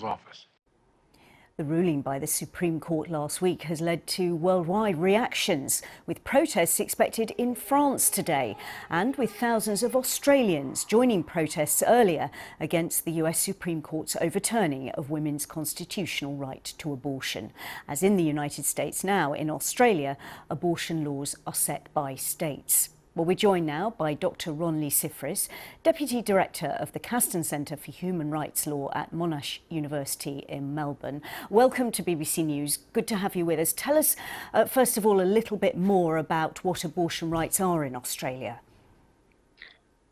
office. The ruling by the Supreme Court last week has led to worldwide reactions, with protests expected in France today, and with thousands of Australians joining protests earlier against the US Supreme Court's overturning of women's constitutional right to abortion. As in the United States now, in Australia, abortion laws are set by states. Well, we're joined now by Dr. Ronli Sifris, Deputy Director of the Castan Centre for Human Rights Law at Monash University in Melbourne. Welcome to BBC News. Good to have you with us. Tell us, first of all, a little bit more about what abortion rights are in Australia.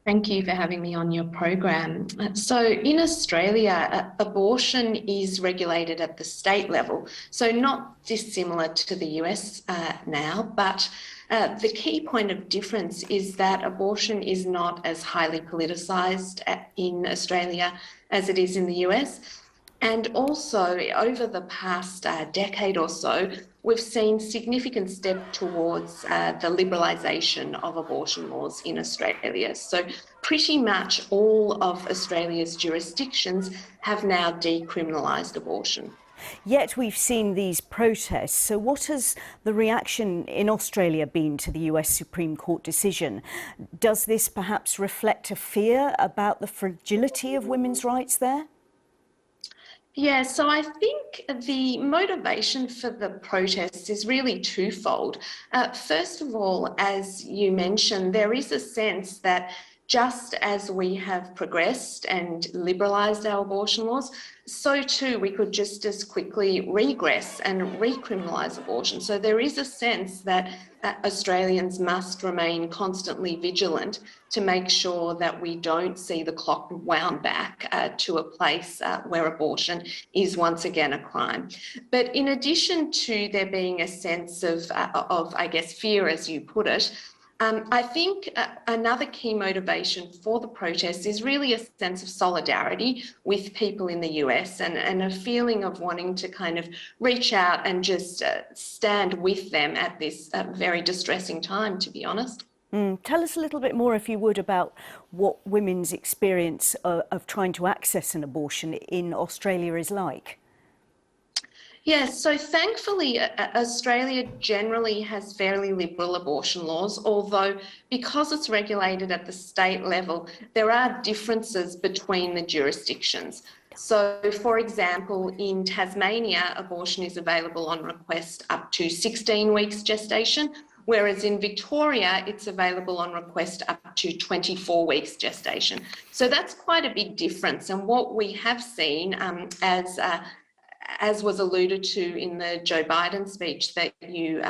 Thank you for having me on your program. So in Australia, abortion is regulated at the state level, so not dissimilar to the US now, but the key point of difference is that abortion is not as highly politicised in Australia as it is in the US. And also, over the past decade or so, we've seen significant step towards the liberalisation of abortion laws in Australia. So pretty much all of Australia's jurisdictions have now decriminalised abortion. Yet we've seen these protests. So what has the reaction in Australia been to the US Supreme Court decision? Does this perhaps reflect a fear about the fragility of women's rights there? Yeah, so I think the motivation for the protests is really twofold. First of all, as you mentioned, there is a sense that just as we have progressed and liberalised our abortion laws, so too we could just as quickly regress and recriminalise abortion. So there is a sense that Australians must remain constantly vigilant to make sure that we don't see the clock wound back to a place where abortion is once again a crime. But in addition to there being a sense of I guess, fear, as you put it, I think another key motivation for the protests is really a sense of solidarity with people in the US and a feeling of wanting to kind of reach out and just stand with them at this very distressing time, to be honest. Tell us a little bit more, if you would, about what women's experience of trying to access an abortion in Australia is like. Yes, so thankfully, Australia generally has fairly liberal abortion laws, although because it's regulated at the state level, there are differences between the jurisdictions. So, for example, in Tasmania, abortion is available on request up to 16 weeks gestation, whereas in Victoria, it's available on request up to 24 weeks gestation. So that's quite a big difference. And what we have seen as was alluded to in the Joe Biden speech that you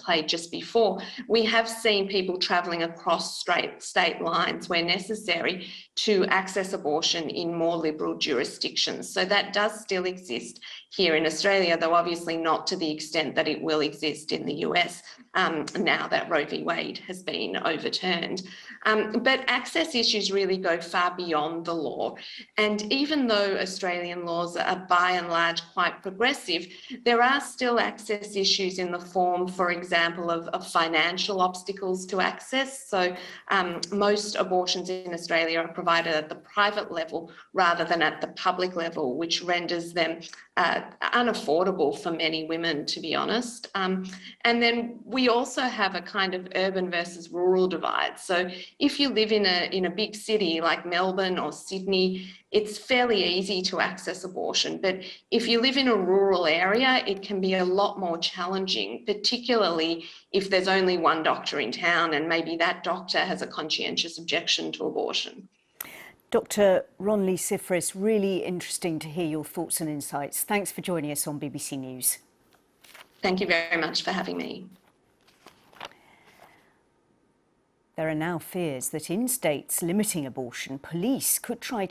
played just before, we have seen people travelling across state lines where necessary to access abortion in more liberal jurisdictions. So that does still exist here in Australia, though obviously not to the extent that it will exist in the US now that Roe V Wade has been overturned. But access issues really go far beyond the law. And even though Australian laws are by and large quite progressive, there are still access issues in the form, for example, of financial obstacles to access. So most abortions in Australia are provided at the private level rather than at the public level, which renders them unaffordable for many women, to be honest. And then we also have a kind of urban versus rural divide. So if you live in a big city like Melbourne or Sydney, it's fairly easy to access abortion. But if you live in a rural area, it can be a lot more challenging, particularly if there's only one doctor in town and maybe that doctor has a conscientious objection to abortion. Dr. Ronli Sifris, really interesting to hear your thoughts and insights. Thanks for joining us on BBC News. Thank you very much for having me. There are now fears that in states limiting abortion, police could try